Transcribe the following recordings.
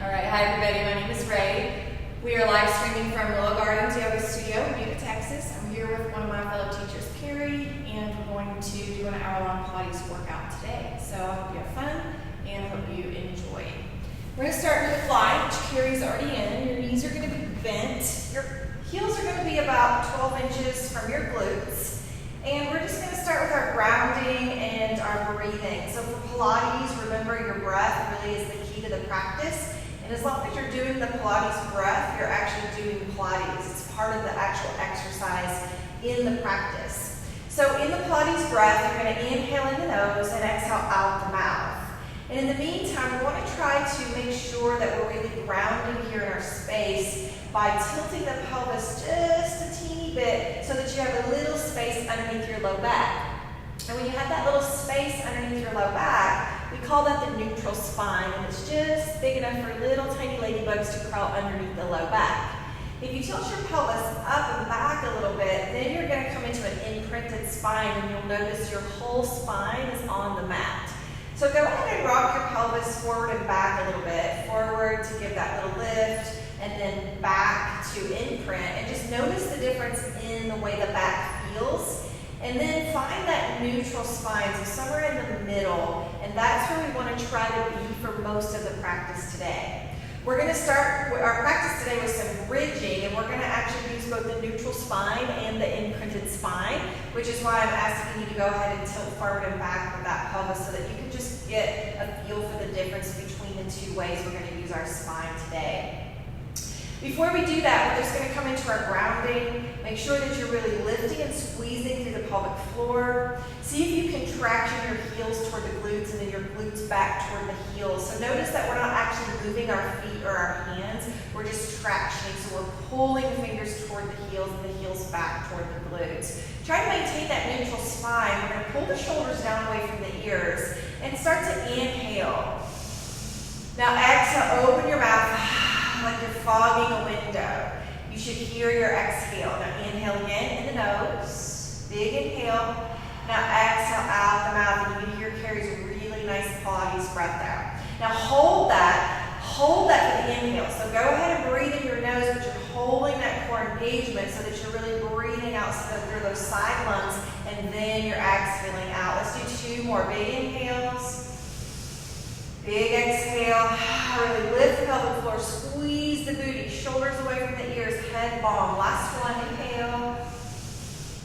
Alright, hi everybody, my name is Ray. We are live streaming from Willow Gardens Yoga Studio in Butte, Texas. I'm here with one of my fellow teachers, Carrie, and we're going to do an hour-long Pilates workout today. So I hope you have fun and I hope you enjoy. We're going to start with a fly, which Carrie's already in. Your knees are going to be bent. Your heels are going to be about 12 inches from your glutes. And we're just going to start with our grounding and our breathing. So for Pilates, remember your breath really is the key to the practice. And as long as you're doing the Pilates breath, you're actually doing Pilates. It's part of the actual exercise in the practice. So in the Pilates breath, you're going to inhale in the nose and exhale out the mouth. And in the meantime, we want to try to make sure that we're really grounding here in our space by tilting the pelvis just a teeny bit so that you have a little space underneath your low back. And when you have that little space underneath your low back, we call that the neutral spine, and it's just big enough for little tiny ladybugs to crawl underneath the low back. If you tilt your pelvis up and back a little bit, then you're going to come into an imprinted spine, and you'll notice your whole spine is on the mat. So go ahead and rock your pelvis forward and back a little bit. Forward to give that little lift, and then back to imprint. And just notice the difference in the way the back feels. And then find that neutral spine, so somewhere in the middle. And that's where we want to try to be for most of the practice today. We're going to start our practice today with some bridging, and we're going to actually use both the neutral spine and the imprinted spine, which is why I'm asking you to go ahead and tilt forward and back with that pelvis so that you can just get a feel for the difference between the two ways we're going to use our spine today. Before we do that, we're just going to come into our grounding. Make sure that you're really lifting and squeezing through the pelvic floor. See if you can traction your heels toward the glutes and then your glutes back toward the heels. So notice that we're not actually moving our feet or our hands. We're just tractioning. So we're pulling the fingers toward the heels and the heels back toward the glutes. Try to maintain that neutral spine. We're going to pull the shoulders down away from the ears and start to inhale. Now exhale, open your mouth like you're fogging a window. You should hear your exhale. Now inhale again in the nose. Big inhale. Now exhale out the mouth, and you can hear Carrie's really nice Pilates breath there. Now hold that for the inhale. So go ahead and breathe in your nose, but you're holding that core engagement so that you're really breathing out through those side lungs, and then you're exhaling out. Let's do two more big inhales. Big exhale, really lift the pelvic floor, squeeze the booty, shoulders away from the ears, head long. Last one, inhale.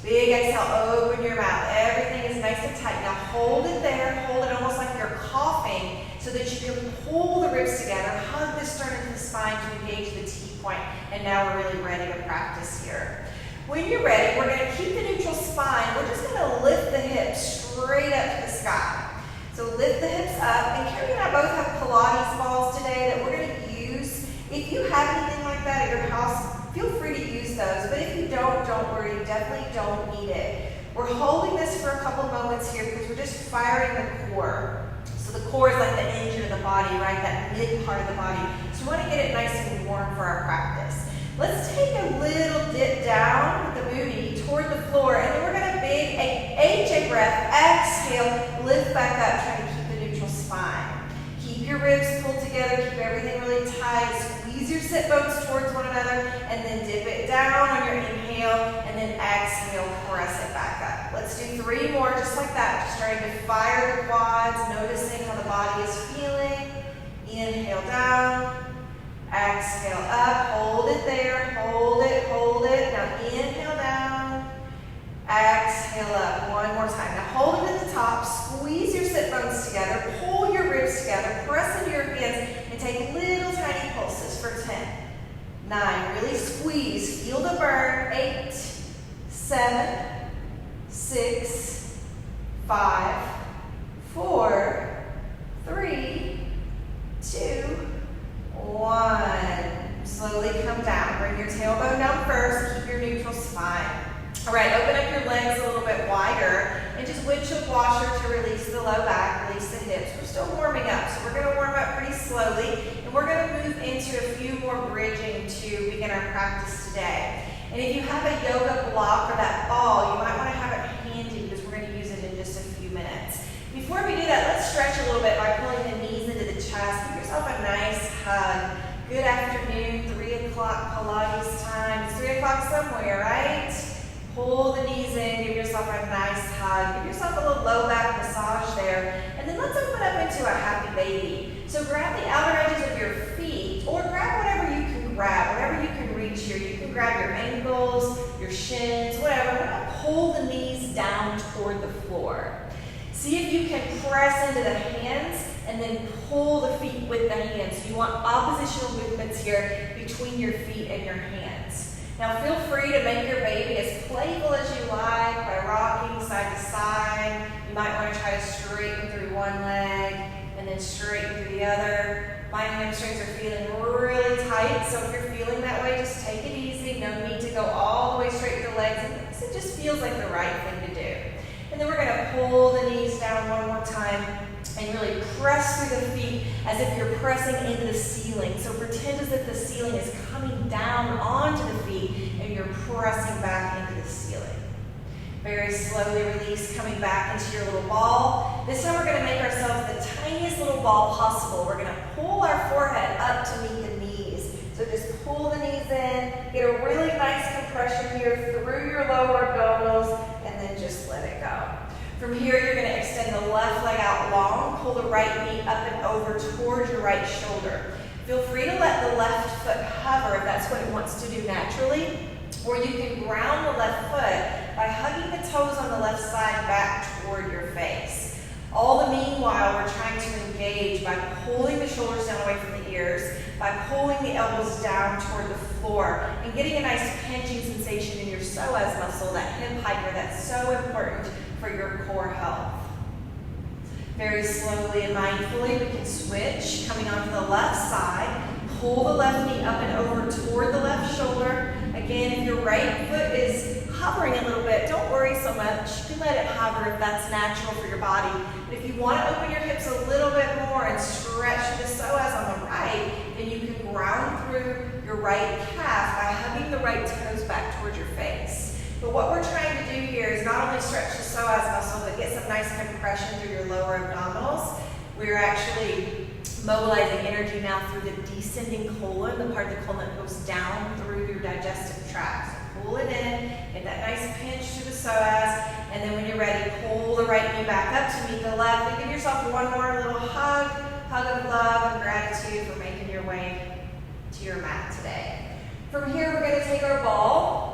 Big exhale, open your mouth. Everything is nice and tight. Now hold it there, hold it almost like you're coughing so that you can pull the ribs together, hug the sternum to the spine to engage the T-point. And now we're really ready to practice here. When you're ready, we're going to keep the neutral spine. We're just going to lift the hips straight up to the sky. So lift the hips up, and Carrie and I both have Pilates balls today that we're going to use. If you have anything like that at your house, feel free to use those. But if you don't worry, you definitely don't need it. We're holding this for a couple moments here because we're just firing the core. So the core is like the engine of the body, right? That mid part of the body. So we want to get it nice and warm for our practice. Let's take a little dip down with the booty toward the floor, and then we're going to big HA breath, exhale, lift back up, trying to keep the neutral spine. Keep your ribs pulled together, keep everything really tight, squeeze your sit bones towards one another, and then dip it down on your inhale, and then exhale, press it back up. Let's do three more just like that, just starting to fire the quads, noticing how the body is feeling. Inhale down. Exhale up, hold it there, hold it. Now inhale down, exhale up. One more time. Now hold it at the top, squeeze your sit bones together, pull your ribs together, press into your hands, and take little tiny pulses for 10, 9, really squeeze, feel the burn, 8, 7, 6, 5, 4, 3, 2, 1. Slowly come down. Bring your tailbone down first. Keep your neutral spine. All right, open up your legs a little bit wider and just windshield washer to release the low back, release the hips. We're still warming up, so we're going to warm up pretty slowly, and we're going to move into a few more bridging to begin our practice today. And if you have a yoga block or that ball, you might want to have it handy because we're going to use it in just a few minutes. Before we do that, let's stretch a little bit by pulling the knees into the chest. Give yourself a nice hug. Good afternoon, 3 o'clock Pilates time. It's 3 o'clock somewhere, right? Pull the knees in, give yourself a nice hug. Give yourself a little low back massage there. And then let's open up into a happy baby. So grab the outer edges of your feet, or grab whatever you can grab, whatever you can reach here. You can grab your ankles, your shins, whatever. We're gonna pull the knees down toward the floor. See if you can press into the hands and then pull the feet with the hands. You want oppositional movements here between your feet and your hands. Now feel free to make your baby as playful as you like by rocking side to side. You might want to try to straighten through one leg and then straighten through the other. My hamstrings are feeling really tight, so if you're feeling that way, just take it easy. No need to go all the way straight to the legs. It just feels like the right thing to do. And then we're going to pull the knees down one more time and really press through the feet as if you're pressing into the ceiling. So pretend as if the ceiling is coming down onto the feet and you're pressing back into the ceiling. Very slowly release, coming back into your little ball. This time we're going to make ourselves the tiniest little ball possible. We're going to pull our forehead up to meet the knees. So just pull the knees in, get a really nice compression here through your lower abdominals, and then just let it go. From here, you're going to extend the left leg out long, pull the right knee up and over towards your right shoulder. Feel free to let the left foot hover if that's what it wants to do naturally, or you can ground the left foot by hugging the toes on the left side back toward your face. All the meanwhile, we're trying to engage by pulling the shoulders down away from the ears, by pulling the elbows down toward the floor, and getting a nice pinching sensation in your psoas muscle, that hip hiker that's so important for your core health. Very slowly and mindfully, we can switch, coming onto the left side. Pull the left knee up and over toward the left shoulder. Again, if your right foot is hovering a little bit, don't worry so much. You can let it hover if that's natural for your body. But if you want to open your hips a little bit more and stretch the psoas on the right, then you can ground through your right calf by hugging the right toes back towards your face. But what we're trying to do here is not only stretch the psoas muscle, but get some nice compression through your lower abdominals. We're actually mobilizing energy now through the descending colon, the part of the colon that goes down through your digestive tract. So pull it in, get that nice pinch to the psoas, and then when you're ready, pull the right knee back up to meet the left, and give yourself one more little hug of love and gratitude for making your way to your mat today. From here, we're going to take our ball.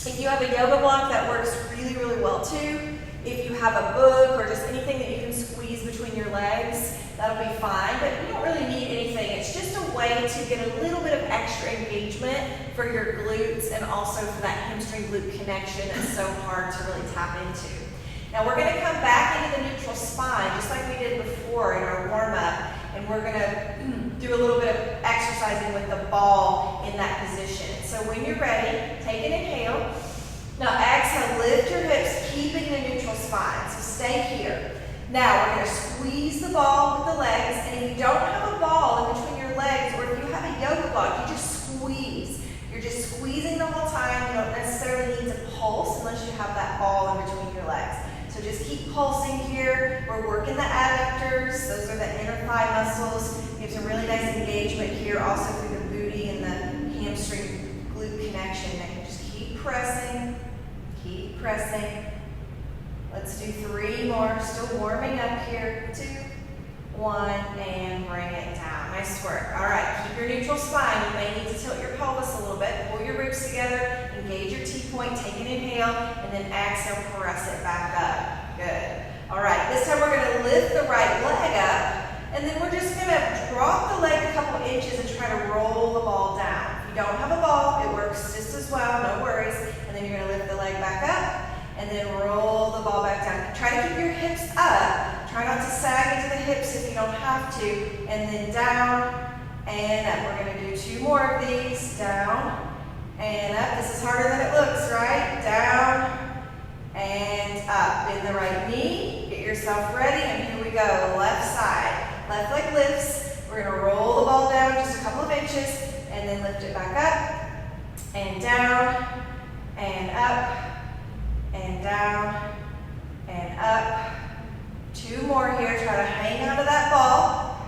If you have a yoga block, that works really, really well too. If you have a book or just anything that you can squeeze between your legs, that'll be fine, but you don't really need anything. It's just a way to get a little bit of extra engagement for your glutes and also for that hamstring glute connection that's so hard to really tap into. Now we're going to come back into the neutral spine, just like we did before in our warm-up, and we're going to do a little bit of exercising with the ball in that position. So when you're ready, take an inhale. Now exhale, lift your hips, keeping the neutral spine. So stay here. Now we're going to squeeze the ball with the legs, and if you don't have a ball in between your legs, or if you have a yoga block, you just squeeze. You're just squeezing the whole time. You don't necessarily need to pulse unless you have that ball in between your legs. So just keep pulsing here. We're working the adductors. Those are the inner thigh muscles. You have some really nice engagement here, also through the booty and the hamstring glute connection. And just keep pressing, keep pressing. Let's do 3 more. Still warming up here. 2, 1, and bring it down. Nice work. All right, keep your neutral spine. You may need to tilt your pelvis a little bit. Pull your ribs together. Engage your T-point. Take an inhale, and then exhale. Press it back up. Good. All right, this time we're going to lift the right leg up, and then we're just going to drop the leg a couple inches and try to roll the ball down. If you don't have a ball, it works just as well. No worries. And then you're going to lift the leg back up, and then roll the ball back down. Try to keep your hips up. Try not to sag into the hips if you don't have to. And then down and up. We're going to do 2 more of these. Down and up. This is harder than it looks, right? Down and up. Bend the right knee. Get yourself ready. And here we go. Left side. Left leg lifts. We're going to roll the ball down just a couple of inches. And then lift it back up. And down. And up. And down, and up. 2 more here. Try to hang onto that ball.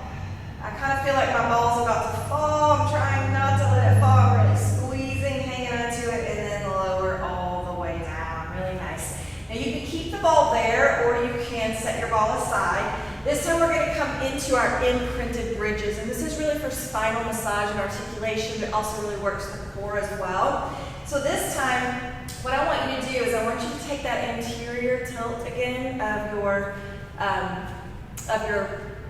I kind of feel like my ball's about to This time we're going to come into our imprinted bridges, and this is really for spinal massage and articulation, but also really works the core as well. So this time, what I want you to do is I want you to take that anterior tilt again of your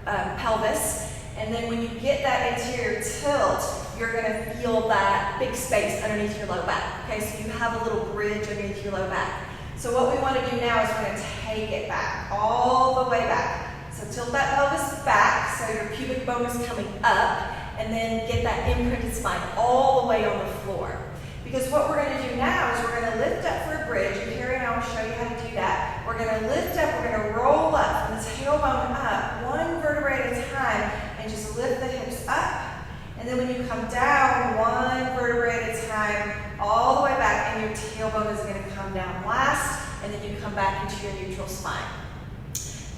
pelvis, and then when you get that anterior tilt, you're going to feel that big space underneath your low back. Okay, so you have a little bridge underneath your low back. So what we want to do now is we're going to take it back, all the way back. So tilt that pelvis back so your pubic bone is coming up, and then get that imprinted spine all the way on the floor. Because what we're going to do now is we're going to lift up for a bridge, and Carrie and I will show you how to do that. We're going to lift up, we're going to roll up from the tailbone up, one vertebrae at a time, and just lift the hips up. And then when you come down, one vertebrae at a time, all the way back, and your tailbone is going to come down last, and then you come back into your neutral spine.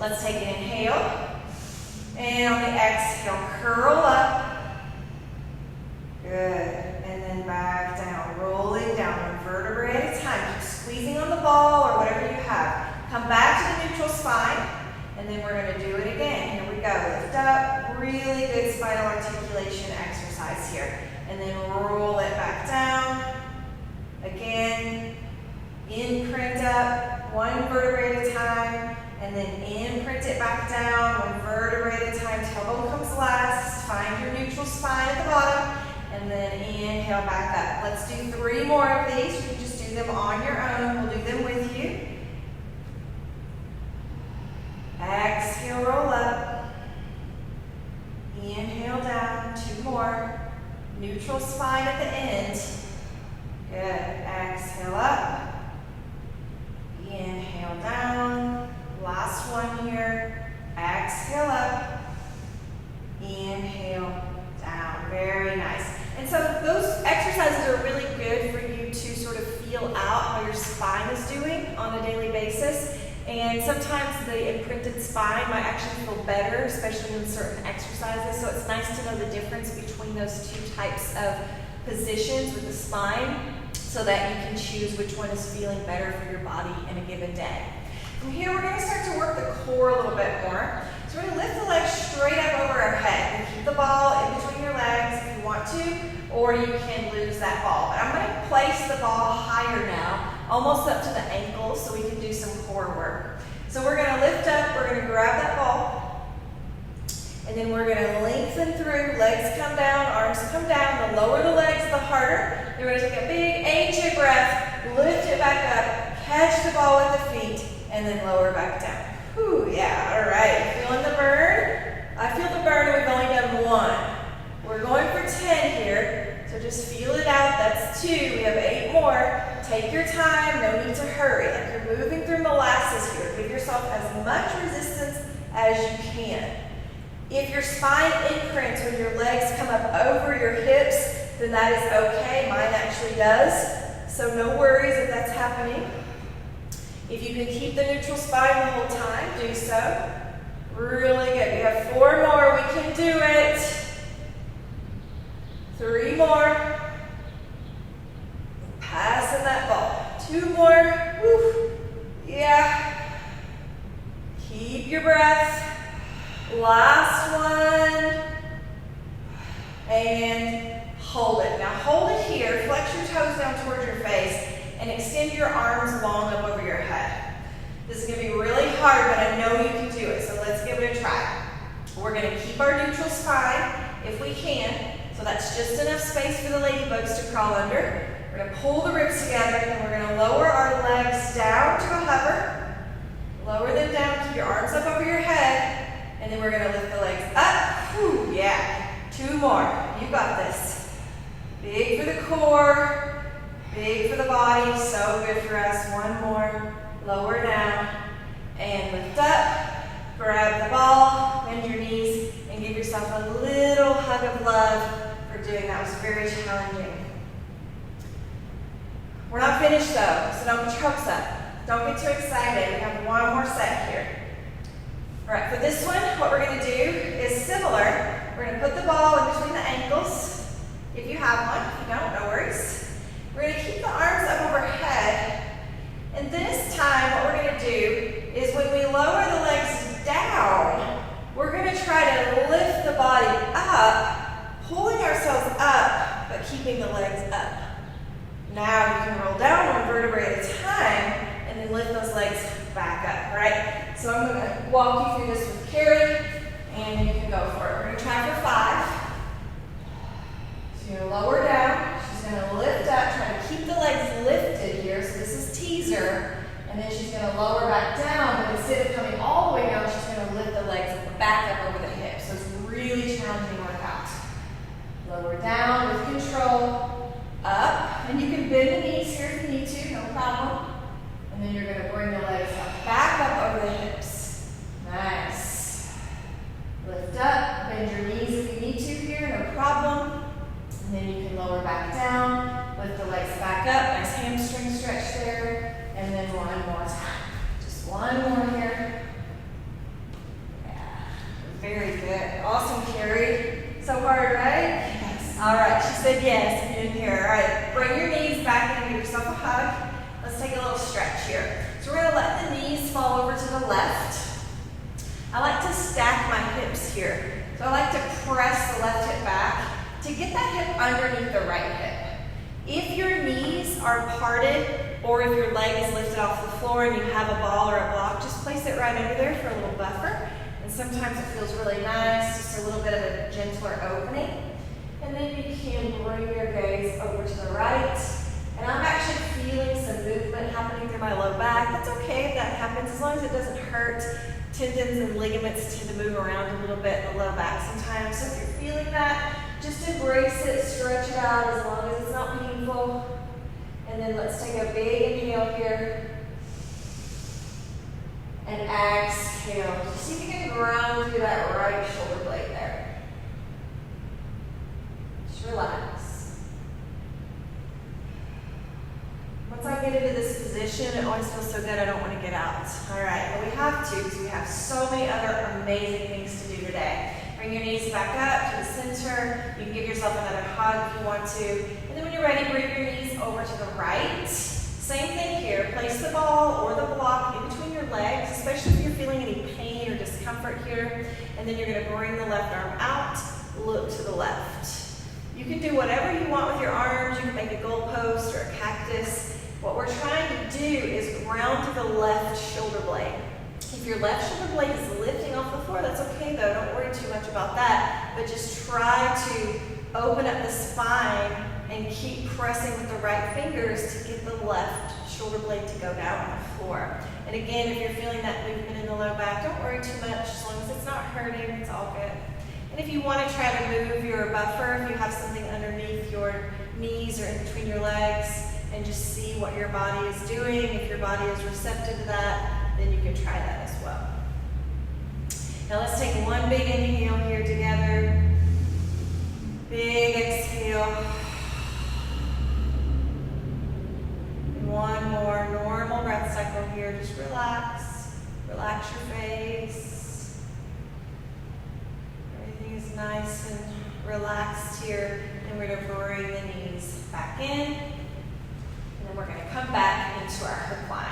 Let's take an inhale, and on the exhale, curl up. Good, and then back down, rolling down one vertebrae at a time. Keep squeezing on the ball or whatever you have. Come back to the neutral spine, and then we're going to do it again. Here we go, lift up, really good spinal articulation exercise here. And then roll it back down. Again, imprint up, one vertebrae at a time. And then imprint it back down, one vertebrae at a time. Tailbone comes last. Find your neutral spine at the bottom. And then inhale back up. Let's do 3 more of these. You can just do them on your own. We'll do them with you. Exhale, roll up. Inhale down. 2 more. Neutral spine at the end. Good. Exhale up. Inhale down. Last one here. Exhale up. Inhale down. Very nice. And so those exercises are really good for you to sort of feel out how your spine is doing on a daily basis. And sometimes the imprinted spine might actually feel better, especially in certain exercises. So it's nice to know the difference between those 2 types of positions with the spine so that you can choose which one is feeling better for your body in a given day. From here, we're going to start to work the core a little bit more. So we're going to lift the legs straight up over our head. And keep the ball in between your legs if you want to, or you can lose that ball. But I'm going to place the ball higher now, almost up to the ankles, so we can do some core work. So we're going to lift up, we're going to grab that ball, and then we're going to lengthen through. Legs come down, arms come down. The lower the legs, the harder. You're going to take a big HA breath, lift it back up, catch the ball with the feet, and then lower back down. Whew, yeah, all right. Feeling the burn? I feel the burn, and we've only done 1. We're going for 10 here, so just feel it out. That's 2. We have 8 more. Take your time. No need to hurry. Like you're moving through molasses here. Give yourself as much resistance as you can. If your spine imprints when your legs come up over your hips, then that is okay. Mine actually does, so no worries if that's happening. If you can keep the neutral spine the whole time, do so. Really good. We have 4 more. We can do it. 3 more. Passing that ball. 2 more. Woo. Yeah. Keep your breath. Last one. And hold it. Now hold it here. Flex your toes down towards your face. And extend your arms long up over your head. This is going to be really hard, but I know you can do it, so let's give it a try. We're going to keep our neutral spine if we can, so that's just enough space for the ladybugs to crawl under. We're going to pull the ribs together, and we're going to lower our legs down to a hover. Lower them down, keep your arms up over your head, and then we're going to lift the legs up. Whew, yeah. 2 more. You got this. Big for the core. Big for the body, so good for us. 1 more, lower down, and lift up. Grab the ball, bend your knees, and give yourself a little hug of love for doing that. It was very challenging. We're not finished though, so don't get your hopes up. Don't get too excited. We have 1 more set here. All right, for this one, what we're going to do is similar. We're going to put the ball in between the ankles. If you have one, if you don't, no worries. We're going to keep the arms up overhead, and this time what we're going to do is when we lower the legs down, keeping the legs up. Now you can roll down one vertebrae at a time and then lift those legs back up, right? So I'm going to walk you through this with Carrie, and you can go for it. We're going to try for 5. So you're going to lower down. She's going to lift up, try to keep the legs lifted here. So this is teaser. And then she's going to lower back down, but instead of coming all the way down, she's going to lift the legs back up over the hips. So it's a really challenging workout. Lower down with control, up, and you can bend the knees here if you need to, no problem. And then you're going to bring the legs up, back up over the hips. Nice. Lift up, bend your knees if you need to here, no problem. And then you can lower back down, lift the legs back up, nice hamstring stretch there. And then one more time. Just one more here. Yeah, very good. Awesome, Carrie. So hard, right? Yes. All right, she said yes if you didn't hear her. All right, bring your knees back and give yourself a hug. Let's take a little stretch here. So we're going to let the knees fall over to the left. I like to stack my hips here. So I like to press the left hip back to get that hip underneath the right hip. If your knees are parted, or if your leg is lifted off the floor and you have a ball or a block, just place it right under there for a little buffer. And sometimes it feels really nice, just a little bit of a gentler opening. And then you can bring your gaze over to the right. And I'm actually feeling some movement happening through my low back. That's okay if that happens, as long as it doesn't hurt. Tendons and ligaments tend to move around a little bit in the low back sometimes. So if you're feeling that, just embrace it, stretch it out as long as it's not painful. And then let's take a big inhale here. And exhale. Just see if you can ground through that right shoulder blade there. Just relax. Once I get into this position, it always feels so good I don't want to get out. All right, but we have to because we have so many other amazing things to do today. Bring your knees back up to the center. You can give yourself another hug if you want to. And then when you're ready, bring your knees over to the right. Same thing here. Place the ball or the block in between your legs, especially if you're feeling any pain or discomfort here. And then you're going to bring the left arm out, look to the left. You can do whatever you want with your arms. You can make a goalpost or a cactus. What we're trying to do is ground to the left shoulder blade. If your left shoulder blade is lifting off the floor, that's okay though. Don't worry too much about that. But just try to open up the spine and keep pressing with the right fingers to get the left shoulder blade to go down on the floor. And again, if you're feeling that movement in the low back, don't worry too much. As long as it's not hurting, it's all good. And if you want to try to move your buffer, if you have something underneath your knees or in between your legs, and just see what your body is doing. If your body is receptive to that, then you can try that as well. Now let's take one big inhale here together. Big exhale. And one more normal breath cycle here. Just relax. Relax your face. Everything is nice and relaxed here. And we're going to bring the knees back in. And then we're going to come back into our hook line.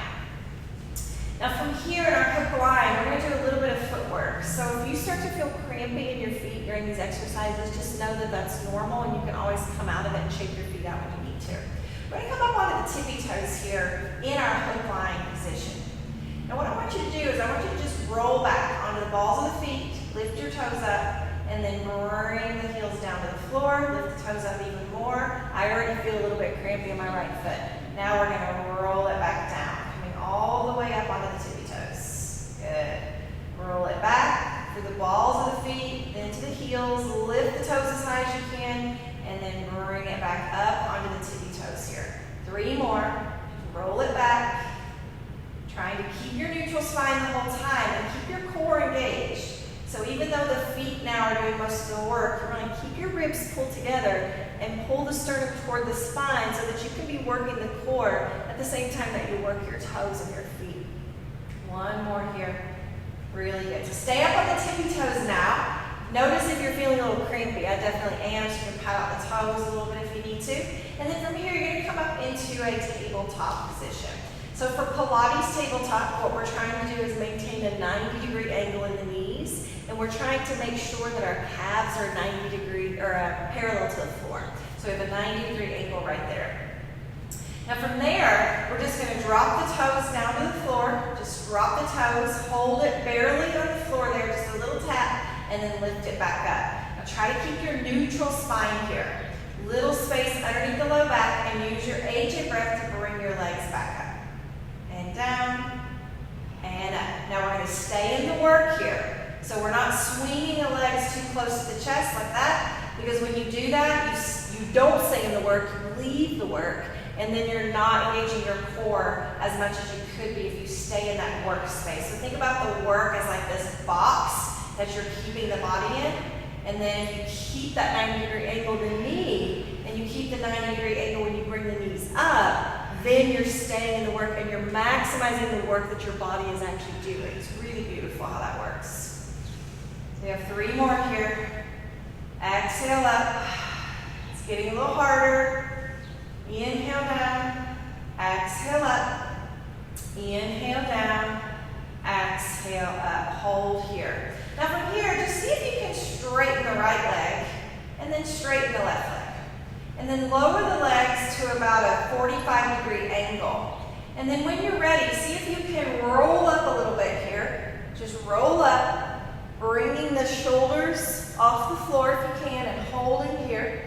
Now from here in our hook line, we're going to do a little bit of footwork. So if you start to feel crampy in your feet during these exercises, just know that that's normal and you can always come out of it and shake your feet out when you need to. We're going to come up onto the tippy toes here in our hook line position. Now what I want you to do is I want you to just roll back onto the balls of the feet, lift your toes up, and then bring the heels down to the floor, lift the toes up even more. I already feel a little bit crampy in my right foot. Now we're going to roll it back down, coming all the way up onto the tippy toes. Good. Roll it back through the balls of the feet, then to the heels, lift the toes as high as you can, and then bring it back up onto the tippy toes here. 3 more. Roll it back, trying to keep your neutral spine the whole time and keep your core engaged. So even though the feet now are doing most of the work, you're going to keep your ribs pulled together and pull the sternum toward the spine so that you can be working the core at the same time that you work your toes and your feet. One more here. Really good. So stay up on the tippy toes now. Notice if you're feeling a little crampy. I definitely am. So you can pat out the toes a little bit if you need to. And then from here, you're going to come up into a tabletop position. So for Pilates tabletop, what we're trying to do is maintain a 90-degree angle in the knees, and we're trying to make sure that our calves are 90 degree or parallel to the floor. So we have a 90-degree angle right there. Now from there, we're just going to drop the toes down to the floor. Just drop the toes, hold it barely on the floor there, just a little tap, and then lift it back up. Now try to keep your neutral spine here. Little space underneath the low back, and use your AJ breath to bring your legs back up. And down, and up. Now we're going to stay in the work here. So we're not swinging the legs too close to the chest like that, because when you do that, you don't stay in the work, you leave the work, and then you're not engaging your core as much as you could be if you stay in that work space. So think about the work as like this box that you're keeping the body in, and then if you keep that 90-degree angle of the knee, and you keep the 90-degree angle when you bring the knees up, then you're staying in the work and you're maximizing the work that your body is actually doing. It's really beautiful how that works. So we have 3 more here. Exhale up. It's getting a little harder. Inhale down, exhale up, inhale down, exhale up, hold here. Now from here, just see if you can straighten the right leg and then straighten the left leg. And then lower the legs to about a 45-degree angle. And then when you're ready, see if you can roll up a little bit here. Just roll up, bringing the shoulders off the floor if you can and holding here.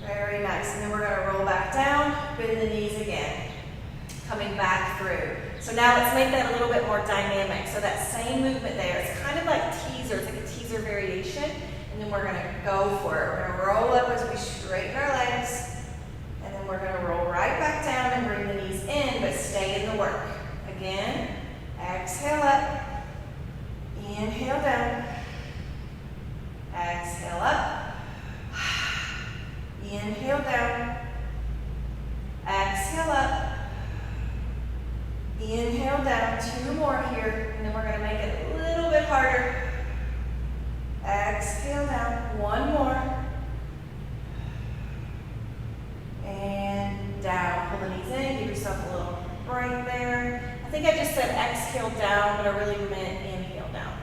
Very nice. And then we're going to roll back down, bend the knees again, coming back through. So now let's make that a little bit more dynamic. So that same movement there, it's kind of like teaser. It's like a teaser variation. And then we're going to go for it. We're going to roll up as we straighten our legs. And then we're going to roll right back down and bring the knees in, but stay in the work. Again, exhale up, inhale down, exhale up. Inhale down, exhale up, inhale down, 2 more here, and then we're going to make it a little bit harder. Exhale down, 1 more, and down. Pull the knees in, give yourself a little break there. I think I just said exhale down, but I really meant inhale down.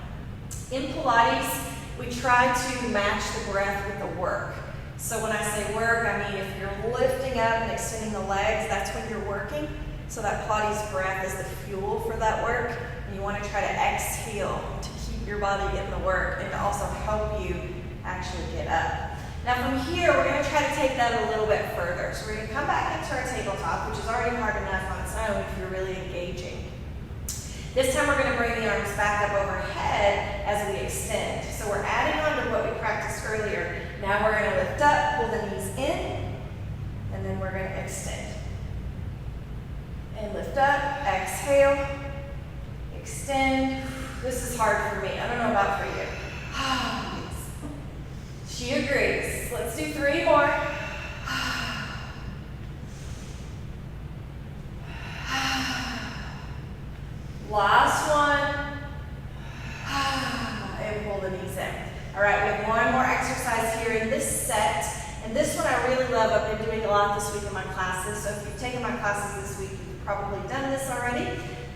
In Pilates, we try to match the breath with the work. So when I say work, I mean if you're lifting up and extending the legs, that's when you're working. So that Pilates breath is the fuel for that work. And you want to try to exhale to keep your body in the work and to also help you actually get up. Now from here, we're going to try to take that a little bit further. So we're going to come back into our tabletop, which is already hard enough on its own if you're really engaging. This time we're going to bring the arms back up overhead as we extend. So we're adding on to what we practiced earlier. Now we're going to lift up, pull the knees in, and then we're going to extend. And lift up, exhale, extend. This is hard for me. I don't know about for you. She agrees. Let's do 3 more. Last one. And pull the knees in. All right, we have 1 more exercise here in this set. And this one I really love. I've been doing a lot this week in my classes. So if you've taken my classes this week, you've probably done this already.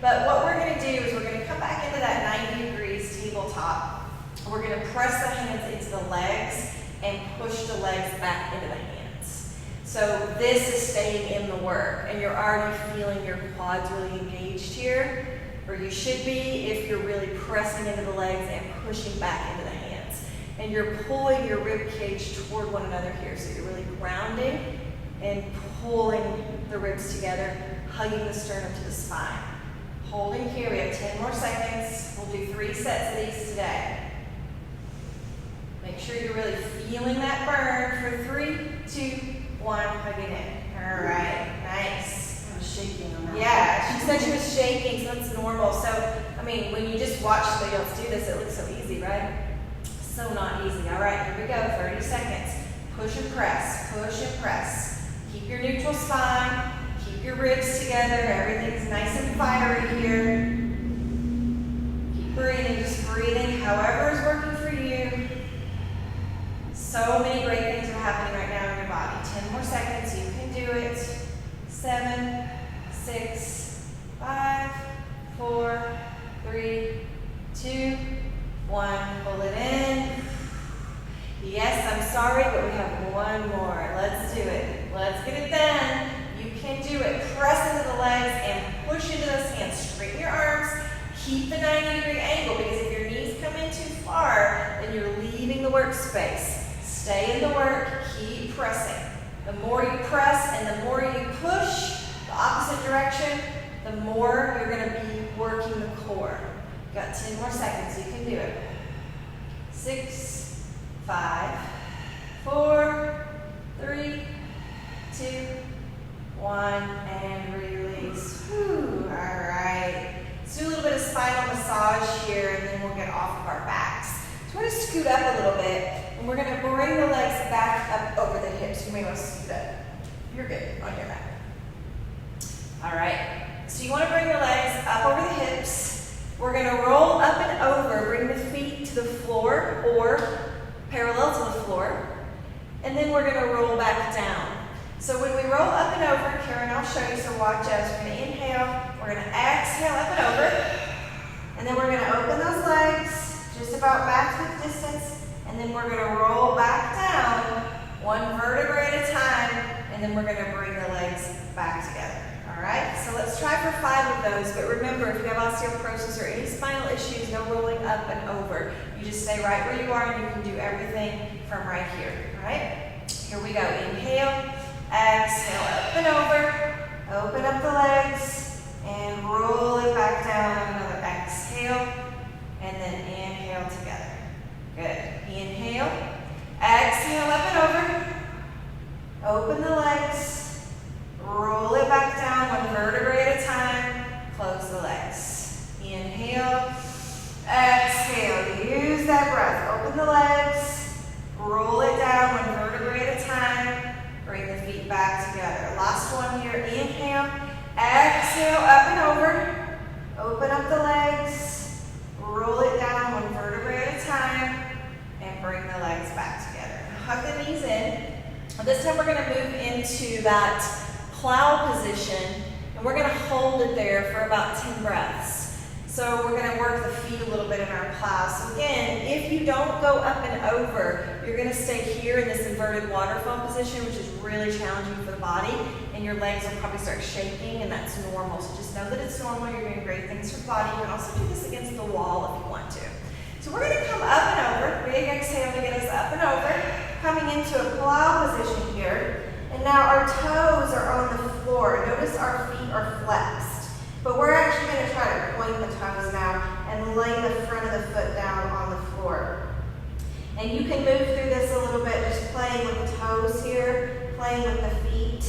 But what we're going to do is we're going to come back into that 90 degrees tabletop. We're going to press the hands into the legs and push the legs back into the hands. So this is staying in the work. And you're already feeling your quads really engaged here. Or you should be if you're really pressing into the legs and pushing back into the hands. And you're pulling your rib cage toward one another here. So you're really grounding and pulling the ribs together, hugging the sternum to the spine. Holding here, we have 10 more seconds. We'll do 3 sets of these today. Make sure you're really feeling that burn for 3, 2, 1, hug it in. All right, nice. I was shaking on that. Yeah, she said she was shaking, so that's normal. So, I mean, when you just watch somebody else do this, it looks so easy, right? So not easy. All right, here we go, 30 seconds. Push and press, push and press. Keep your neutral spine, keep your ribs together. Everything's nice and fiery here. Keep breathing, just breathing, however is working for you. So many great things are happening right now in your body. 10 more seconds, you can do it. 7, 6, 5, 4, 3, 2, 1. Pull it in. Yes, I'm sorry, but we have one more. Let's do it. Let's get it done. You can do it. Press into the legs and push into those hands. Straighten your arms. Keep the 90-degree angle, because if your knees come in too far, then you're leaving the workspace. Stay in the work. Keep pressing. The more you press and the more you push the opposite direction, the more you're going to be working the core. You've got 10 more seconds. You can do it. 6, 5, 4, 3, 2, 1, and release. Whew. All right. Let's do a little bit of spinal massage here, and then we'll get off of our backs. So we're going to scoot up a little bit, and we're going to bring the legs back up over the hips. You may want to scoot up. You're good on your back. All right. So you want to bring the legs up over the hips. We're going to roll up and over. Bring the feet to the floor or parallel to the floor. And then we're going to roll back down. So when we roll up and over, Karen, I'll show you, so watch us. We're going to inhale. We're going to exhale up and over. And then we're going to open those legs just about back to the distance. And then we're going to roll back down one vertebra at a time. And then we're going to bring the legs back together. All right, so let's try for 5 of those. But remember, if you have osteoporosis or any spinal issues, no rolling up and over. You just stay right where you are, and you can do everything from right here. All right, here we go. Inhale, exhale, up and over. Open up the legs and roll it back down. Another exhale, and then inhale together. Good. Inhale, exhale, up and over. Open the legs, roll it back down one vertebrae at a time, close the legs. Inhale, exhale, use that breath. Open the legs, roll it down one vertebrae at a time, bring the feet back together. Last one here, inhale, exhale, up and over. Open up the legs, roll it down one vertebrae at a time, and bring the legs back together. Hug the knees in. This time we're going to move into that plow position, and we're going to hold it there for about 10 breaths. So we're going to work the feet a little bit in our plow. So again, if you don't go up and over, you're going to stay here in this inverted waterfall position, which is really challenging for the body, and your legs will probably start shaking, and that's normal. So just know that it's normal. You're doing great things for the body. You can also do this against the wall if you want to. So we're going to come up and over. Big exhale to get us up and over. Coming into a plow position here. And now our toes are on the floor. Notice our feet are flexed. But we're actually going to try to point the toes now and lay the front of the foot down on the floor. And you can move through this a little bit, just playing with the toes here, playing with the feet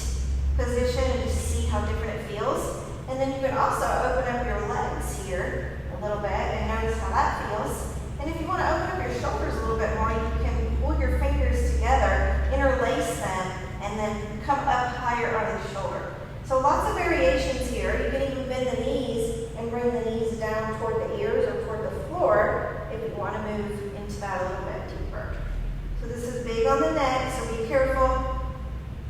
position, and just see how different it feels. And then you can also open up your legs here a little bit and notice how that feels. And if you want to open up your shoulders a little bit more, you can pull your fingers together, interlace them, and then come up higher on the shoulder. So lots of variations here. You can even bend the knees and bring the knees down toward the ears or toward the floor if you want to move into that a little bit deeper. So this is big on the neck, so be careful.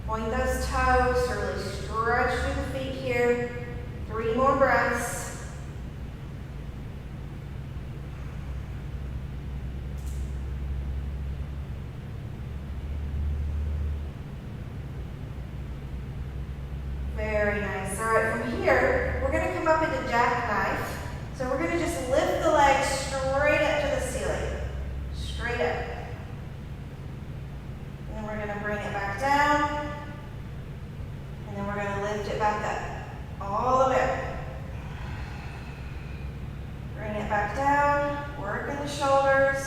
Point those toes to really stretch through the feet here. 3 more breaths. Very nice. All right, from here, we're going to come up into jackknife. So we're going to just lift the legs straight up to the ceiling. Straight up. And then we're going to bring it back down. And then we're going to lift it back up. All the way up. Bring it back down. Work in the shoulders.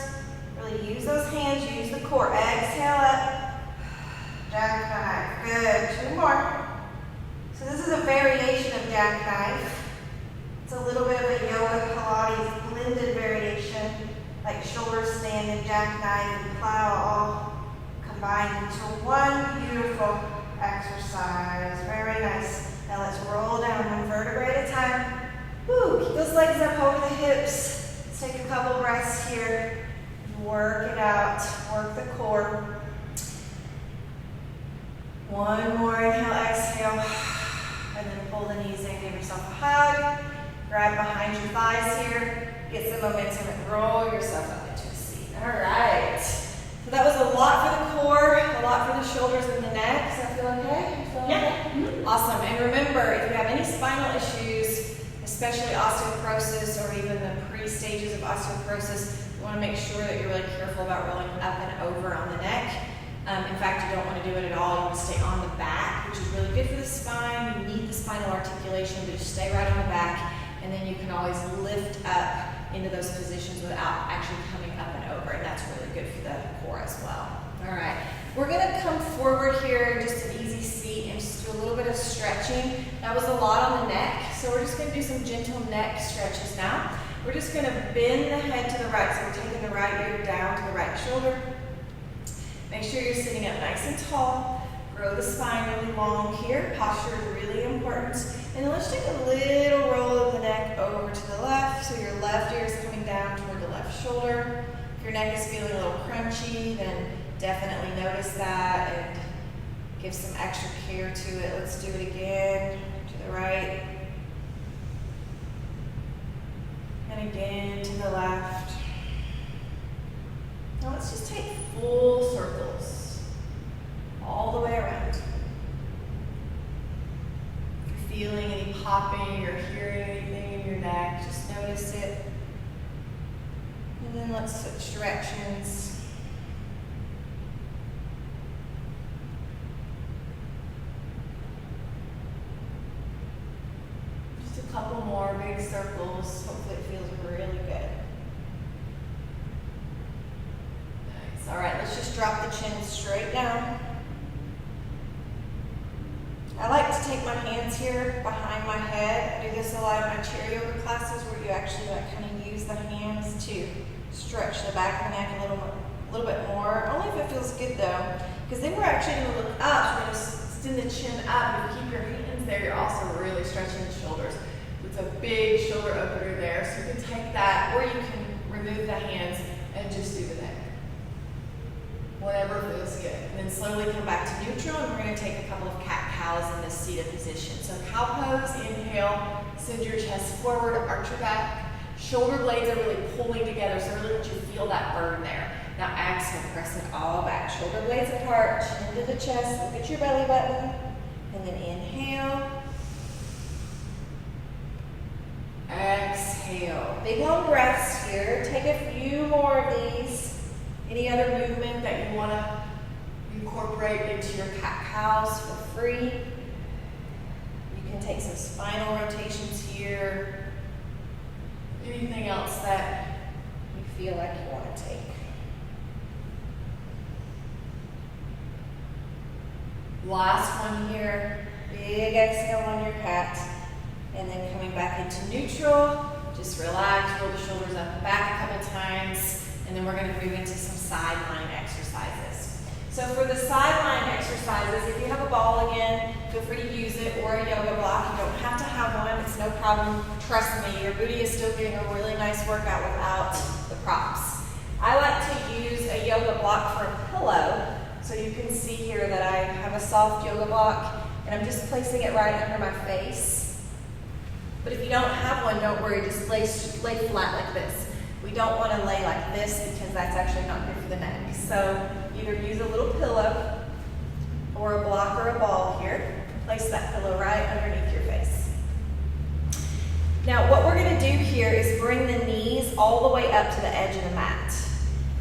Really use those hands. Use the core. Exhale up. Jackknife. Good. 2 more. So this is a variation of jackknife. It's a little bit of a yoga Pilates blended variation, like shoulder stand and jackknife and plow all combined into one beautiful exercise. Very nice. Now let's roll down one vertebrae at a time. Woo, keep those legs up over the hips. Let's take a couple breaths here. Work it out. Work the core. One more inhale, exhale. And then pull the knees in, give yourself a hug. Grab behind your thighs here. Get some momentum and roll yourself up into a seat. All right. So that was a lot for the careful about rolling up and over on the neck. In fact, you don't want to do it at all. You want to stay on the back, which is really good for the spine. You need the spinal articulation, but just stay right on the back, and then you can always lift up into those positions without actually coming up and over, and that's really good for the core as well. All right, we're going to come forward here, just an easy seat, and just do a little bit of stretching. That was a lot on the neck, so we're just going to do some gentle neck stretches now. We're just going to bend the head to the right, so we're taking the right ear down to the right shoulder. Make sure you're sitting up nice and tall. Grow the spine really long here. Posture is really important. And then let's take a little roll of the neck over to the left, so your left ear is coming down toward the left shoulder. If your neck is feeling a little crunchy, then definitely notice that and give some extra care to it. Let's do it again, to the right. And again to the left. Now let's just take full circles all the way around. If you're feeling any popping or hearing anything in your neck, just notice it. And then let's switch directions. Just a couple more big circles. Hopefully it feels really good. All right, let's just drop the chin straight down. I like to take my hands here behind my head. I do this a lot in my chair yoga classes where you actually kind of use the hands to stretch the back of the neck a little bit more. Only if it feels good though, because then we're actually going to look up. We're going to extend the chin up. If you keep your hands there, you're also really stretching the shoulders. It's a big shoulder opener there, so you can take that, or you can remove the hands and just do the neck. Whatever feels good. And then slowly come back to neutral, and we're going to take a couple of cat-cows in this seated position. So cow pose, inhale, send your chest forward, arch your back. Shoulder blades are really pulling together, so really let you feel that burn there. Now exhale, press it all back. Shoulder blades apart, chin to the chest, look at your belly button. And then inhale. Exhale. Big long breaths here. Take a few more of these. Any other movement that you want to incorporate into your cat-cows, feel free. You can take some spinal rotations here. Anything else that you feel like you want to take. Last one here. Big exhale on your cat. And then coming back into neutral. Just relax, roll the shoulders up and back a couple times. And then we're going to move into some sideline exercises. So for the sideline exercises, if you have a ball again, feel free to use it, or a yoga block. You don't have to have one. It's no problem. Trust me, your booty is still getting a really nice workout without the props. I like to use a yoga block for a pillow. So you can see here that I have a soft yoga block, and I'm just placing it right under my face. But if you don't have one, don't worry. Just lay flat like this. We don't want to lay like this because that's actually not good for the neck. So either use a little pillow or a block or a ball here. Place that pillow right underneath your face. Now what we're going to do here is bring the knees all the way up to the edge of the mat.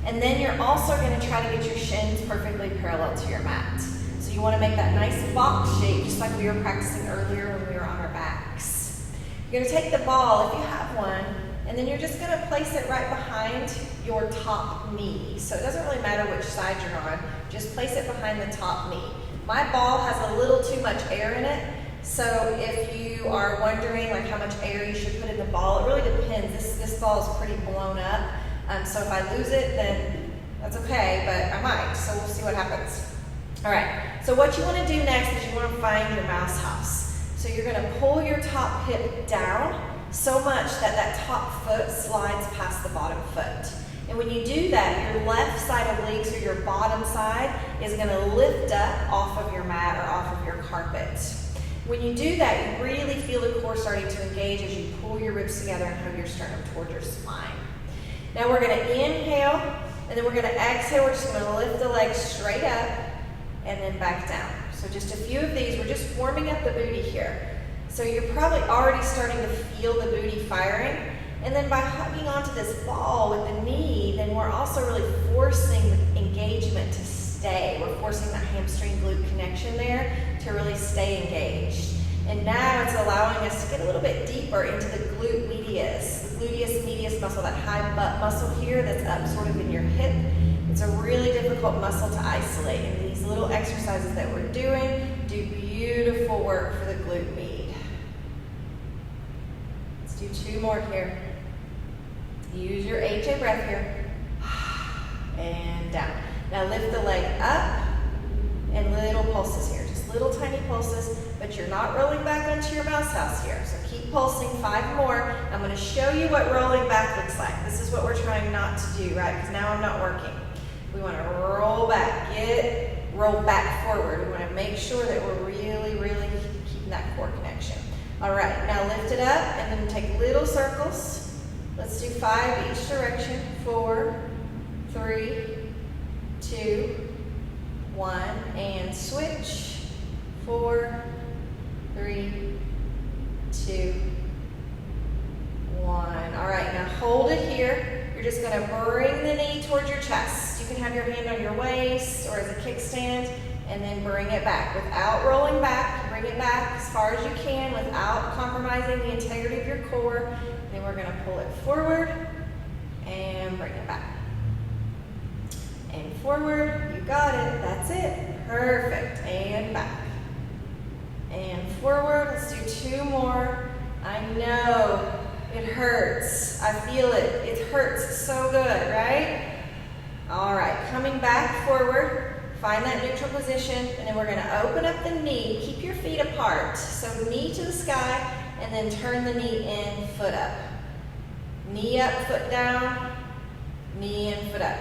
And then you're also going to try to get your shins perfectly parallel to your mat. So you want to make that nice box shape, just like we were practicing earlier when we were on our backs. You're going to take the ball, if you have one, and then you're just going to place it right behind your top knee. So it doesn't really matter which side you're on, just place it behind the top knee. My ball has a little too much air in it, so if you are wondering like how much air you should put in the ball, it really depends. This ball is pretty blown up, so if I lose it, then that's okay, but I might, so we'll see what happens. All right, so what you want to do next is you want to find your mouse house. So you're going to pull your top hip down so much that that top foot slides past the bottom foot. And when you do that, your left side of legs or your bottom side is going to lift up off of your mat or off of your carpet. When you do that, you really feel the core starting to engage as you pull your ribs together and hug your sternum toward your spine. Now we're going to inhale, and then we're going to exhale. We're just going to lift the legs straight up and then back down. So just a few of these. We're just warming up the booty here. So you're probably already starting to feel the booty firing. And then by hugging onto this ball with the knee, then we're also really forcing the engagement to stay. We're forcing that hamstring glute connection there to really stay engaged. And now it's allowing us to get a little bit deeper into the glute medius. The gluteus medius muscle, that high butt muscle here that's up sort of in your hip. It's a really difficult muscle to isolate. And these little exercises that we're doing do beautiful work for the glute med. Let's do 2 more here. Use your HA breath here. And down. Now lift the leg up and little pulses here. Just little tiny pulses, but you're not rolling back onto your mouse house here. So keep pulsing, 5 more. I'm going to show you what rolling back looks like. This is what we're trying not to do, right? Because now I'm not working. We want to roll back, roll back forward. We want to make sure that we're really, really keeping that core connection. All right, now lift it up and then take little circles. Let's do 5 each direction. 4, 3, 2, 1, and switch. 4, 3, 2, 1. All right, now hold it here. You're just going to bring the knee towards your chest. You can have your hand on your waist or as a kickstand, and then bring it back without rolling back. Bring it back as far as you can without compromising the integrity of your core. Then we're going to pull it forward and bring it back. And forward, you got it, that's it. Perfect, and back. And forward, let's do 2 more. I know, it hurts, I feel it. It hurts so good, right? All right, coming back forward, find that neutral position, and then we're gonna open up the knee. Keep your feet apart. So knee to the sky, and then turn the knee in, foot up. Knee up, foot down, knee in, foot up.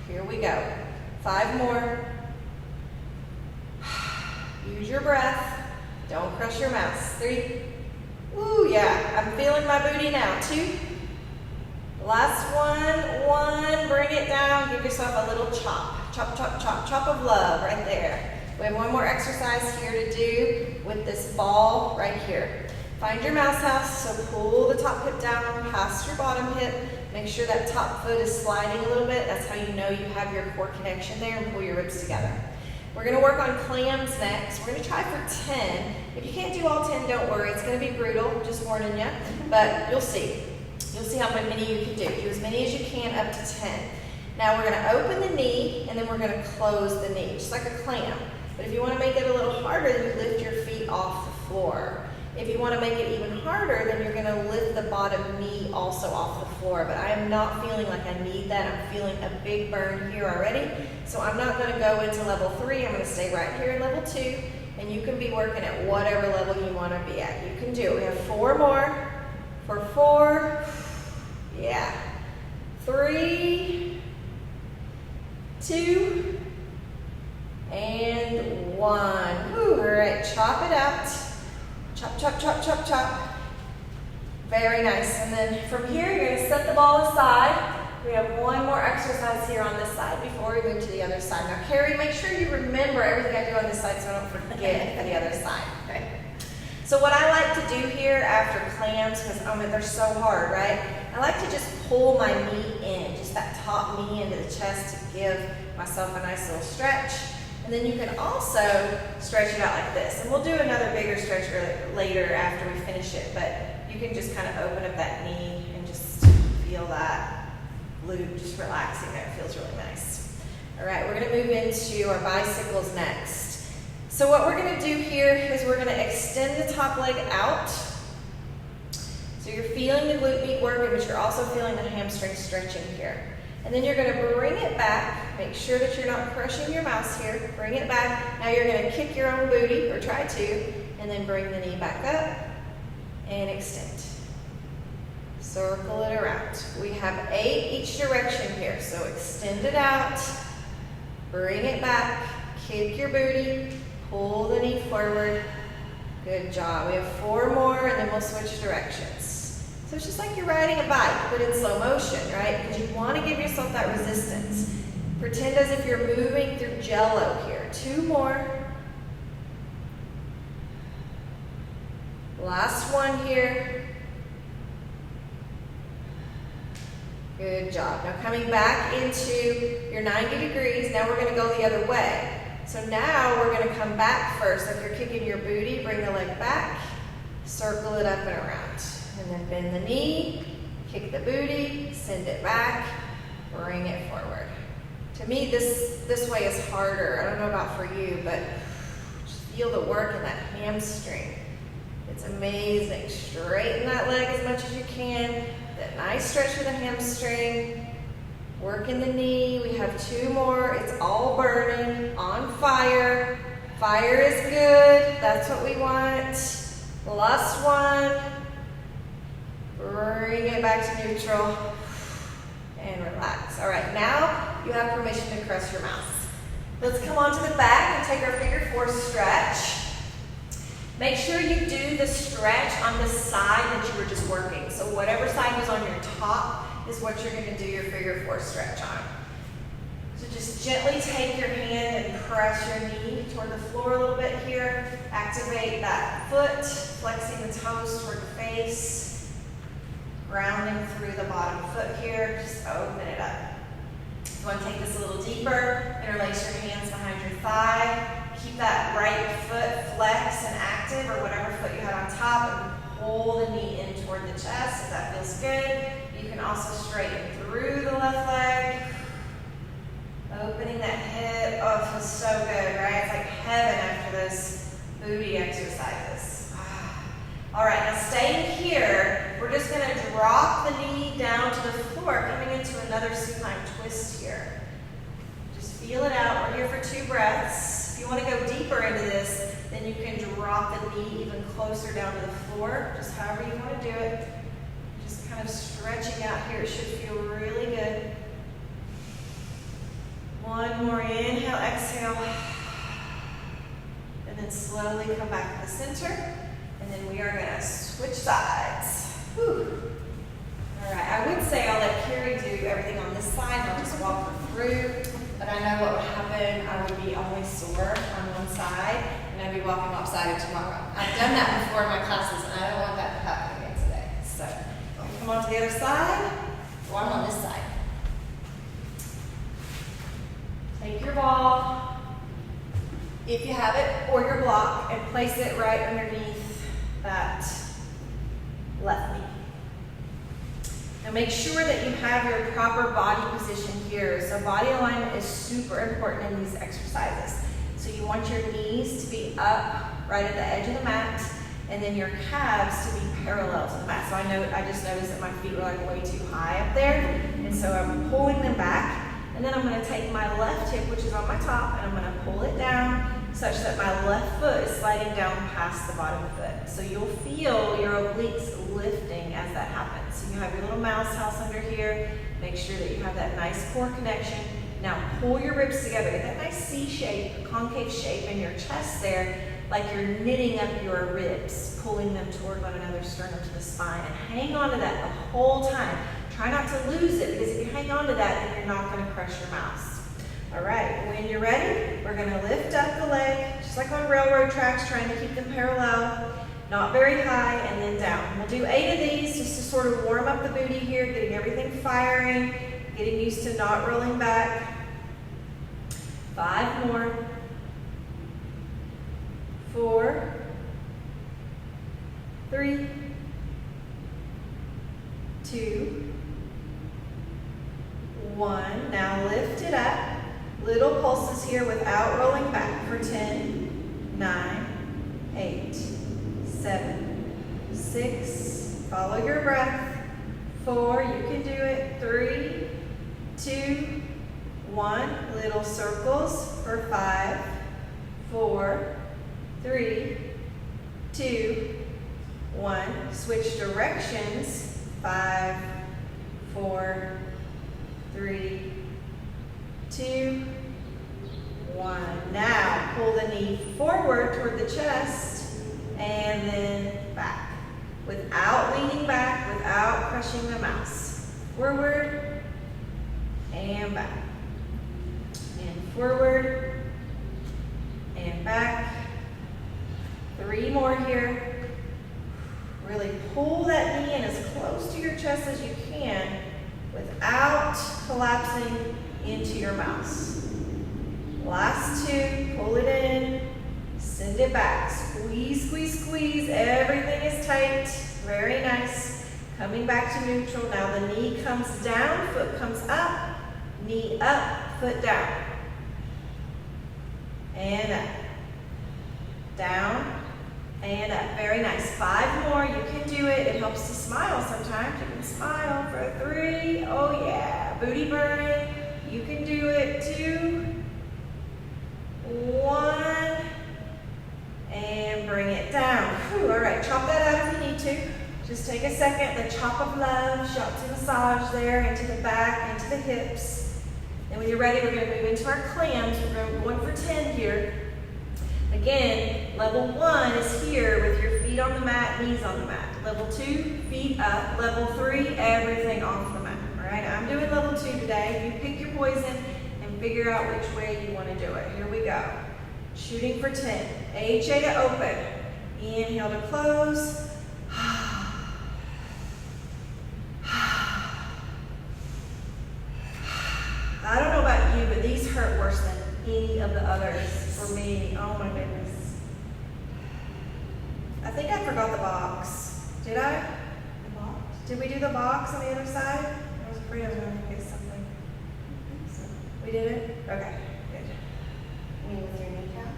Here we go. 5 more. Use your breath. Don't crush your mouse. 3. Ooh, yeah, I'm feeling my booty now. 2. Last one. 1. Bring it down. Give yourself a little chop. Chop, chop, chop. Chop of love right there. We have one more exercise here to do with this ball right here. Find your mouse house, so pull the top hip down past your bottom hip. Make sure that top foot is sliding a little bit. That's how you know you have your core connection there, and pull your ribs together. We're going to work on clams next. We're going to try for 10. If you can't do all 10, don't worry. It's going to be brutal, just warning you. But you'll see. You'll see how many you can do. Do as many as you can up to 10. Now we're going to open the knee, and then we're going to close the knee, just like a clam. But if you want to make it a little harder, then you lift your feet off the floor. If you want to make it even harder, then you're going to lift the bottom knee also off the floor. But I am not feeling like I need that. I'm feeling a big burn here already. So I'm not going to go into level 3. I'm going to stay right here in level 2. And you can be working at whatever level you want to be at. You can do it. We have 4 more. For 4. Yeah. 3. 2. And 1. Whew. All right. Chop it out. Chop, chop, chop, chop, chop. Very nice. And then from here, you're going to set the ball aside. We have one more exercise here on this side before we move to the other side. Now, Carrie, make sure you remember everything I do on this side so I don't forget for the other side. Okay? So what I like to do here after clams, because they're so hard, right? I like to just pull my knee in, just that top knee into the chest to give myself a nice little stretch. And then you can also stretch it out like this. And we'll do another bigger stretch later after we finish it. But you can just kind of open up that knee and just feel that glute just relaxing there. It feels really nice. All right, we're going to move into our bicycles next. So what we're going to do here is we're going to extend the top leg out. So you're feeling the glute med working, but you're also feeling the hamstring stretching here. And then you're going to bring it back. Make sure that you're not crushing your mouse here. Bring it back. Now you're going to kick your own booty, or try to, and then bring the knee back up and extend. Circle it around. We have 8 each direction here. So extend it out, bring it back, kick your booty, pull the knee forward. Good job. We have 4 more, and then we'll switch directions. So it's just like you're riding a bike, but in slow motion, right? Because you want to give yourself that resistance. Pretend as if you're moving through jello here. 2 more. Last one here. Good job. Now coming back into your 90 degrees, now we're gonna go the other way. So now we're gonna come back first. Like you're kicking your booty, bring the leg back, circle it up and around. And then bend the knee, kick the booty, send it back, bring it forward. To me, this way is harder. I don't know about for you, but just feel the work in that hamstring. It's amazing. Straighten that leg as much as you can. That nice stretch for the hamstring. Work in the knee. We have 2 more. It's all burning, on fire. Fire is good. That's what we want. Last one. Bring it back to neutral. And relax. All right, now you have permission to caress your mouth. Let's come onto the back and take our figure 4 stretch. Make sure you do the stretch on the side that you were just working. So whatever side was on your top is what you're going to do your figure 4 stretch on. So just gently take your hand and press your knee toward the floor a little bit here. Activate that foot, flexing the toes toward the face. Grounding through the bottom foot here. Just open it up. You want to take this a little deeper. Interlace your hands behind your thigh. Keep that right foot flexed and active, or whatever foot you had on top, and pull the knee in toward the chest if that feels good. You can also straighten through the left leg. Opening that hip. Oh, it feels so good, right? It's like heaven after those booty exercises. All right, now staying here, we're just gonna drop the knee down to the floor, coming into another supine twist here. Just feel it out. We're here for 2 breaths. If you want to go deeper into this, then you can drop the knee even closer down to the floor, just however you want to do it. Just kind of stretching out here. It should feel really good. One more inhale, exhale. And then slowly come back to the center. And then we are going to switch sides. Whew. All right, I would say I'll let Carrie do everything on this side, and I'll just walk her through. But I know what would happen. I would be only sore on one side, and I'd be walking lopsided tomorrow. I've done that before in my classes, and I don't want that to happen again today. So, come on to the other side. Well, I'm on this side. Take your ball, if you have it, or your block, and place it right underneath that left knee. Now make sure that you have your proper body position here. So body alignment is super important in these exercises. So you want your knees to be up right at the edge of the mat, and then your calves to be parallel to the mat. So I just noticed that my feet were like way too high up there, and so I'm pulling them back. And then I'm going to take my left hip, which is on my top, and I'm going to pull it down such that my left foot is sliding down past the bottom foot. So you'll feel your obliques lifting as that happens. So you have your little mouse house under here. Make sure that you have that nice core connection. Now pull your ribs together. Get that nice C shape, concave shape in your chest there, like you're knitting up your ribs, pulling them toward one another, sternum to the spine. And hang on to that the whole time. Try not to lose it, because if you hang on to that, then you're not going to crush your mouse. All right, when you're ready, we're going to lift up the leg, just like on railroad tracks, trying to keep them parallel, not very high, and then down. We'll do 8 of these just to sort of warm up the booty here, getting everything firing, getting used to not rolling back. 5 more. 4, 3, 2, 1. Now lift it up. Little pulses here without rolling back for 10, 9, 8, 7, 6. Follow your breath. 4, you can do it. 3, 2, 1. Little circles for 5, 4, 3, 2, 1. Switch directions. 5, 4, 3, 2, 1. Now pull the knee forward toward the chest and then back. Without leaning back, without crushing the mouse. Forward and back. And forward and back. 3 more here. Really pull that knee in as close to your chest as you can without collapsing into your mouse. Last two, pull it in, send it back. Squeeze, squeeze, squeeze. Everything is tight. Very nice. Coming back to neutral. Now the knee comes down, foot comes up, knee up, foot down. And up. Down and up. Very nice. 5 more. You can do it. It helps to smile sometimes. You can smile for 3. Oh yeah. Booty burning. You can do it. 2. 1. And bring it down. Whew. All right. Chop that out if you need to. Just take a second. The chop of love. Shiatsu massage there into the back, into the hips. And when you're ready, we're going to move into our clams. We're going for 10 here. Again, level 1 is here with your feet on the mat, knees on the mat. Level 2, feet up. Level 3, everything off the mat. All right, I'm doing level 2 today. You pick your poison and figure out which way you want to do it. Here we go. Shooting for 10. AHA to open. Inhale to close. I don't know about you, but these hurt worse than any of the others for me. Oh my goodness. I think I forgot the box. Did I? The box? Did we do the box on the other side? I was afraid I was going to forget something. We did it? Okay, good. You mean with your kneecap?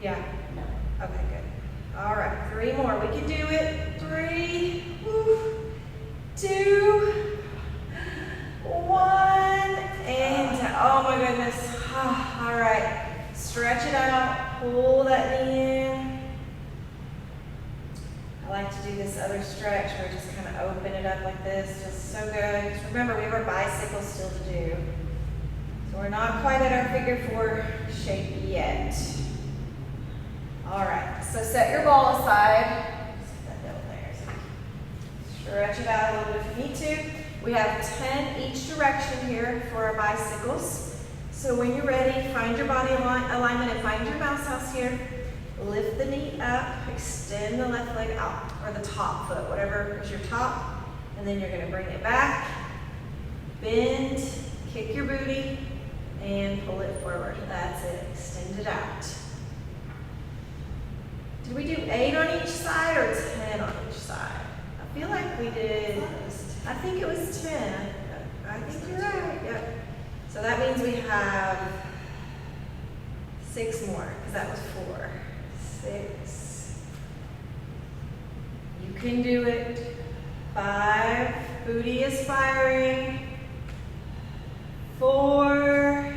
Yeah. No. Okay, good. All right, 3 more. We can do it. 3, 2, 1, and oh my goodness. All right. Stretch it out, pull that knee in. I like to do this other stretch where I just kind of open it up like this, just so good. Just remember, we have our bicycle still to do. So we're not quite at our figure 4 shape yet. All right, so set your ball aside. Set that down there. Stretch it out a little bit if you need to. We have 10 each direction here for our bicycles. So when you're ready, find your body alignment and find your mouse house here. Lift the knee up, extend the left leg out, or the top foot, whatever is your top. And then you're gonna bring it back, bend, kick your booty, and pull it forward. That's it, extend it out. Did we do 8 on each side or 10 on each side? I feel like we did, I think it was 10. I think you're right, yep. So that means we have 6 more, because that was 4. 6. You can do it. 5. Booty is firing. 4.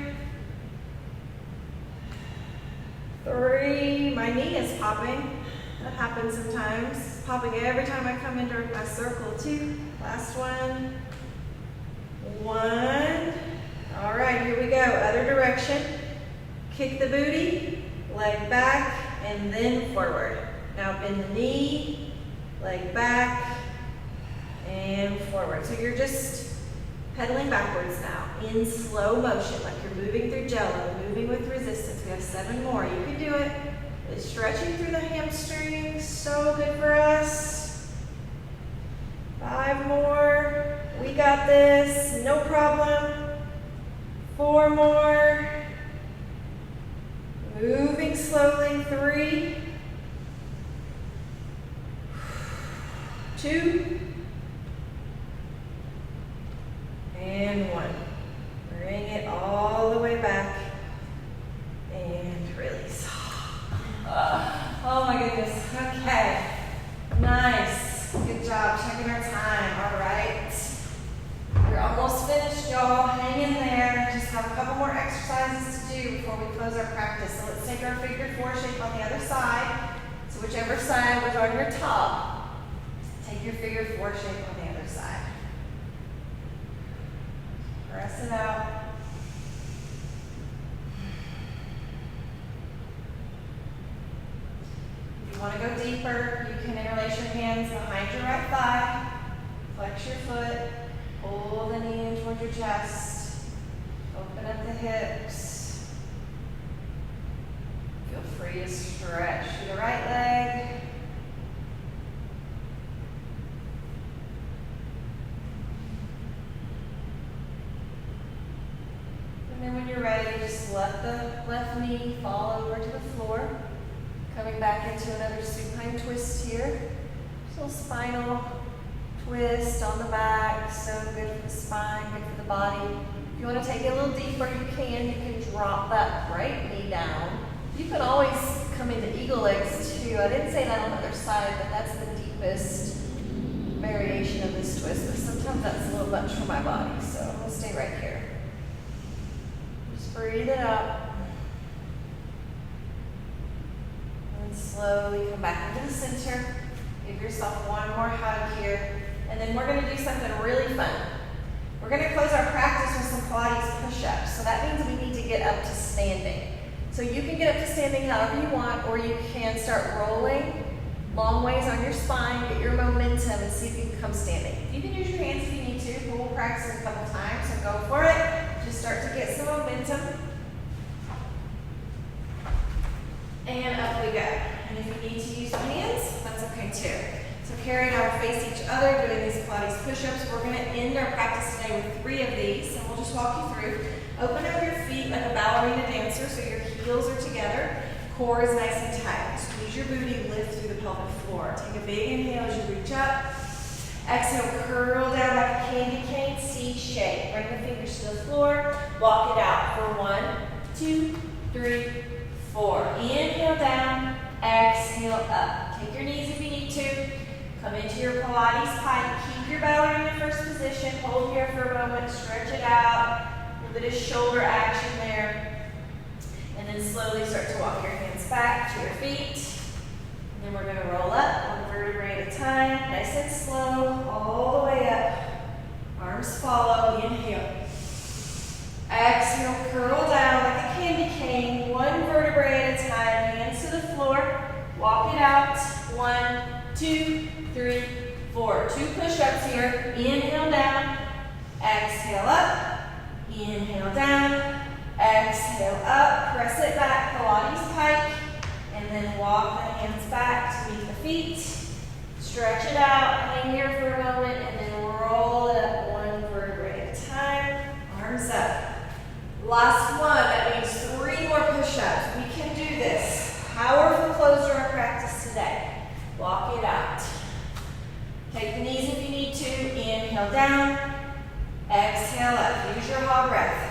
3. My knee is popping. That happens sometimes. It's popping every time I come into my circle. 2. Last one. 1. All right, here we go. Other direction. Kick the booty, leg back, and then forward. Now bend the knee, leg back, and forward. So you're just pedaling backwards now in slow motion, like you're moving through Jello, moving with resistance. We have 7 more. You can do it. It's stretching through the hamstrings. So good for us. 5 more. We got this. No problem. 4 more. Moving slowly. 3, 2, and 1. Bring it all the way back and release. Oh my goodness. Okay. Nice. Good job. Checking our time. All right. We're almost finished, y'all. Hang in there. Just have a couple more exercises to do before we close our practice. So let's take our figure 4 shape on the other side. So whichever side was on your top, take your figure 4 shape on the other side. Press it out. If you want to go deeper, you can interlace your hands behind your right thigh. Flex your foot. Pull the knee in toward your chest. Open up the hips. Feel free to stretch through the right leg. you're ready, just let the left knee fall over to the floor. Coming back into another supine twist here. Just a little spinal twist on the back. So good for the spine, good for the body. If you want to take it a little deeper, you can drop that right knee down. You can always come into eagle legs too. I didn't say that on the other side, but that's the deepest variation of this twist. But sometimes that's a little much for my body, so I'm going to stay right here. Just breathe it up. And slowly come back into the center. Give yourself one more hug here. And then we're going to do something really fun. We're going to close our practice with some Pilates push-ups. So that means we need to get up to standing. So you can get up to standing however you want, or you can start rolling long ways on your spine, get your momentum, and see if you can come standing. You can use your hands if you need to, but we'll practice it a couple times, so go for it. Just start to get some momentum. And up we go. And if you need to use your hands, that's okay too. So Carrie and I will face each other doing these Pilates push-ups. We're going to end our practice today with 3 of these, and we'll just walk you through. Open up your feet like a ballerina dancer so your heels are together. Core is nice and tight. Squeeze your booty, lift through the pelvic floor. Take a big inhale as you reach up. Exhale, curl down like a candy cane, C shape. Bring the fingers to the floor. Walk it out for 1, 2, 3, 4. Inhale down, exhale up. Take your knees if you need to. Come into your Pilates pike. Keep your ballerina first position. Hold here for a moment. Stretch it out. A little bit of shoulder action there. And then slowly start to walk your hands back to your feet. And then we're going to roll up 1 vertebrae at a time. Nice and slow. All the way up. Arms follow. Inhale. Exhale. Curl down like a candy cane. 1 vertebrae at a time. Hands to the floor. Walk it out. 1, 2, 3, 4. 2 push-ups here. Inhale down. Exhale up. Inhale down. Exhale up. Press it back. Pilates pike. And then walk the hands back to meet the feet. Stretch it out. Hang here for a moment. And then roll it up 1 vertebrae at a time. Arms up. Last one. That means 3 more push-ups. We can do this. Powerful close to our practice today. Walk it out. Take the knees if you need to. Inhale down. Exhale up. Use your hot breath.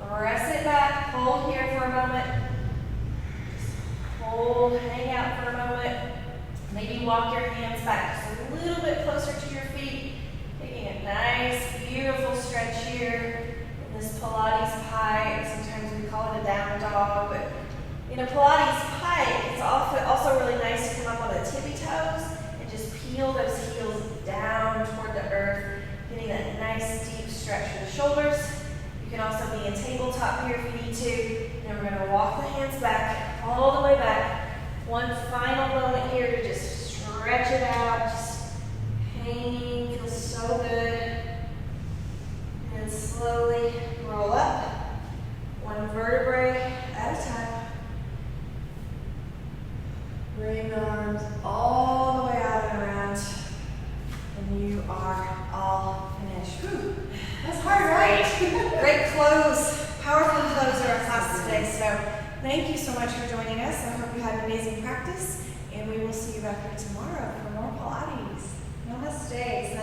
Press it back. Hold here for a moment. Hold. Hang out for a moment. Maybe walk your hands back just a little bit closer to your feet. Taking a nice, beautiful stretch here. This Pilates pike, sometimes we call it a down dog, but in a Pilates pike, it's also really nice to come up on the tippy toes and just peel those heels down toward the earth, getting that nice deep stretch for the shoulders. You can also be in tabletop here if you need to. And then we're going to walk the hands back, all the way back. 1 final moment here to just stretch it out, just hanging, feels so good. And slowly roll up, 1 vertebrae at a time. Bring the arms all the way out and around. And you are all finished. Whew. That's hard, right? Great close. Powerful close to our class today. So thank you so much for joining us. I hope you had an amazing practice. And we will see you back here tomorrow for more Pilates. Namaste.